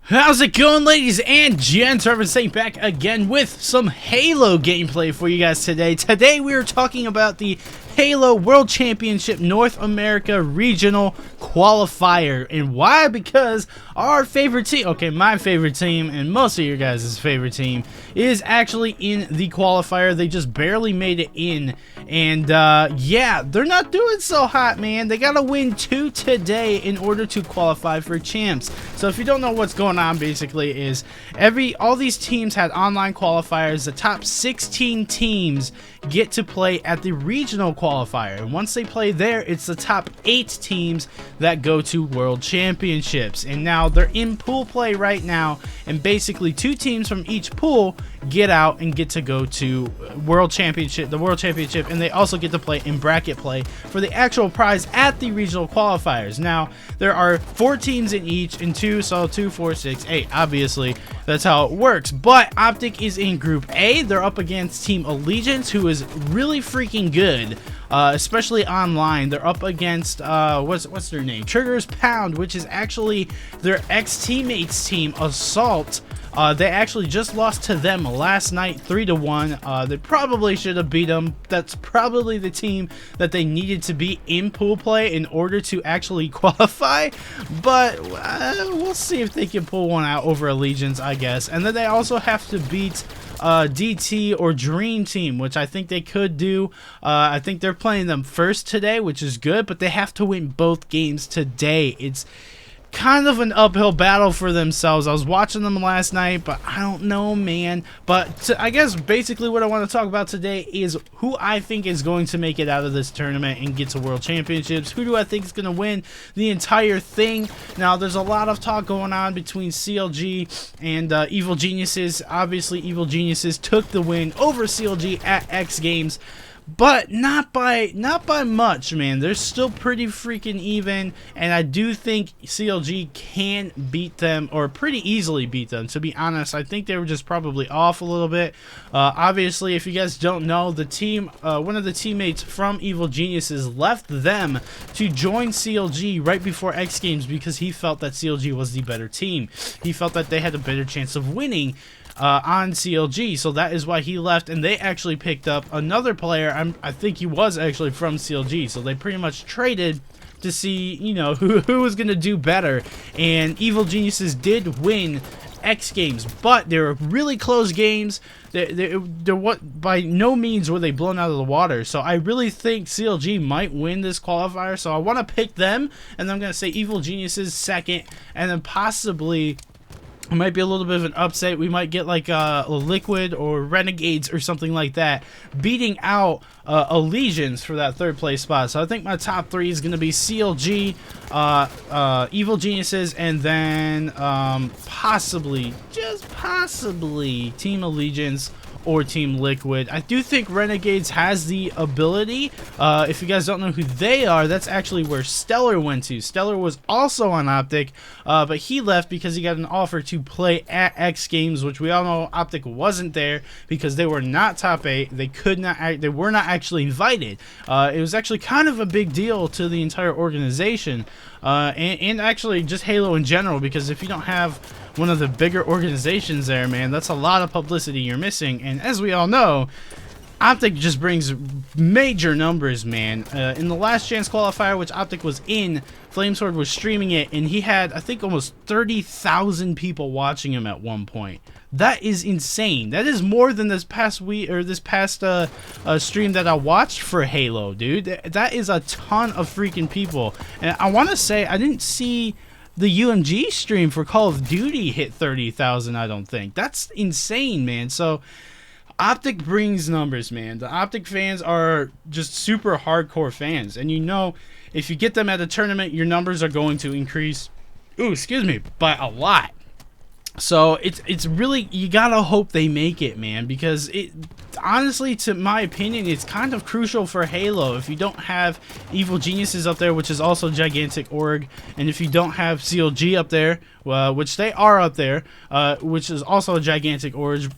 How's it going, ladies and gents? Urban Saint back again with some Halo gameplay for you guys today. Today we are talking about the Halo World Championship North America Regional Qualifier. And why? Because our favorite team, okay, my favorite team and most of your guys' favorite team is actually in the qualifier. They just barely made it in. And yeah, they're not doing so hot, man. They gotta win 2 today in order to qualify for champs. So if you don't know what's going on, basically is all these teams had online qualifiers. The top 16 teams get to play at the regional qualifier, and once they play there, it's the top 8 teams that go to world championships. And now they're in pool play right now, and basically 2 teams from each pool get out and get to go to the world championship, and they also get to play in bracket play for the actual prize at the regional qualifiers. Now there are 4 teams in each, and 2, 4, 6, 8. Obviously that's how it works. But Optic is in Group A. They're up against Team Allegiance, who is really freaking good, especially online. They're up against what's their name? Trigger's Pound, which is actually their ex-teammates team, Assault. They actually just lost to them last night, 3-1. They probably should have beat them. That's probably the team that they needed to be in pool play in order to actually qualify. But we'll see if they can pull one out over Allegiance, I guess. And then they also have to beat DT or Dream Team, which I think they could do. I think they're playing them first today, which is good, but they have to win both games today. It's kind of an uphill battle for themselves. I was watching them last night, but I don't know, man. But I guess basically what I want to talk about today is who I think is going to make it out of this tournament and get to World Championships. Who do I think is going to win the entire thing? Now, there's a lot of talk going on between CLG and Evil Geniuses. Obviously, Evil Geniuses took the win over CLG at X Games, but not by much, man. They're still pretty freaking even, and I do think CLG can beat them, or pretty easily beat them, to be honest. I think they were just probably off a little bit. Obviously, if you guys don't know, the team, one of the teammates from Evil Geniuses left them to join CLG right before X Games because he felt that CLG was the better team. He felt that they had a better chance of winning on CLG, so that is why he left, and they actually picked up another player. I think he was actually from CLG, so they pretty much traded to see, you know, who was going to do better. And Evil Geniuses did win X Games, but they were really close games. By no means were they blown out of the water. So I really think CLG might win this qualifier, so I want to pick them, and I'm going to say Evil Geniuses second, and then possibly it might be a little bit of an upset. We might get like a Liquid or Renegades or something like that beating out Allegiance for that 3rd place spot. So I think my top 3 is going to be CLG, Evil Geniuses, and then possibly, just possibly, Team Allegiance or Team Liquid. I do think Renegades has the ability. If you guys don't know who they are, that's actually where Stellar went to. Stellar was also on Optic, but he left because he got an offer to play at X Games, which we all know Optic wasn't there because they were not top 8. They could not. They were not actually invited. It was actually kind of a big deal to the entire organization, and actually just Halo in general, because if you don't have one of the bigger organizations there, man, that's a lot of publicity you're missing. And as we all know, Optic just brings major numbers, man. In the last chance qualifier, which Optic was in, Flamesword was streaming it, and he had, I think, almost 30,000 people watching him at one point. That is insane. That is more than this past week, or this past stream that I watched for Halo, dude. That is a ton of freaking people. And I want to say, I didn't see the UMG stream for Call of Duty hit 30,000, I don't think. That's insane, man. So Optic brings numbers, man. The Optic fans are just super hardcore fans, and you know, if you get them at a tournament, your numbers are going to increase, ooh, excuse me, by a lot. So it's really, you gotta hope they make it, man, because it honestly, to my opinion, it's kind of crucial for Halo. If you don't have Evil Geniuses up there, which is also Gigantic Org, and if you don't have CLG up there, which they are up there, which is also a Gigantic Org,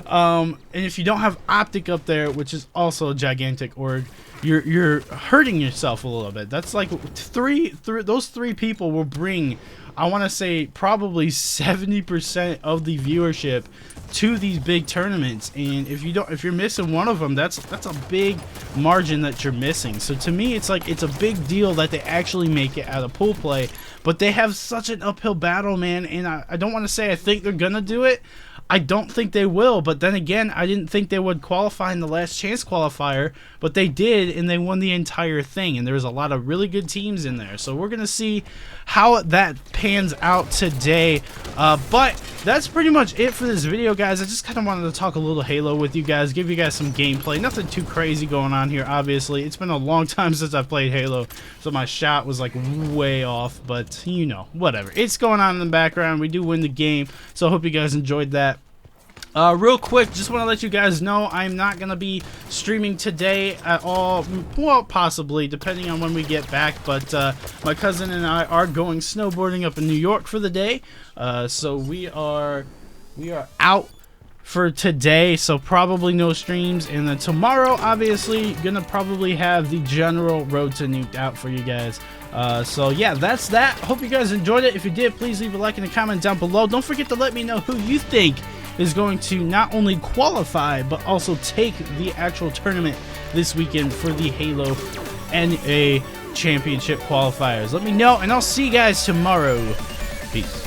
And if you don't have Optic up there, which is also a gigantic org, you're hurting yourself a little bit. That's like those three people will bring, I want to say, probably 70% of the viewership to these big tournaments. And if you're missing one of them, that's a big margin that you're missing. So to me, it's like, it's a big deal that they actually make it out of pool play, but they have such an uphill battle, man. And I don't want to say I think they're gonna do it. I don't think they will, but then again, I didn't think they would qualify in the last chance qualifier, but they did, and they won the entire thing, and there was a lot of really good teams in there. So we're going to see how that pans out today, but that's pretty much it for this video, guys. I just kind of wanted to talk a little Halo with you guys, give you guys some gameplay. Nothing too crazy going on here, obviously. It's been a long time since I've played Halo, so my shot was like way off, but you know, whatever. It's going on in the background. We do win the game, so I hope you guys enjoyed that. Real quick, just want to let you guys know I'm not going to be streaming today at all. Well, possibly, depending on when we get back. But my cousin and I are going snowboarding up in New York for the day. So we are out for today. So probably no streams. And then tomorrow, obviously, going to probably have the general Road to Nuked out for you guys. So yeah, that's that. Hope you guys enjoyed it. If you did, please leave a like and a comment down below. Don't forget to let me know who you think is going to not only qualify but also take the actual tournament this weekend for the Halo NA Championship qualifiers. Let me know, and I'll see you guys tomorrow. Peace.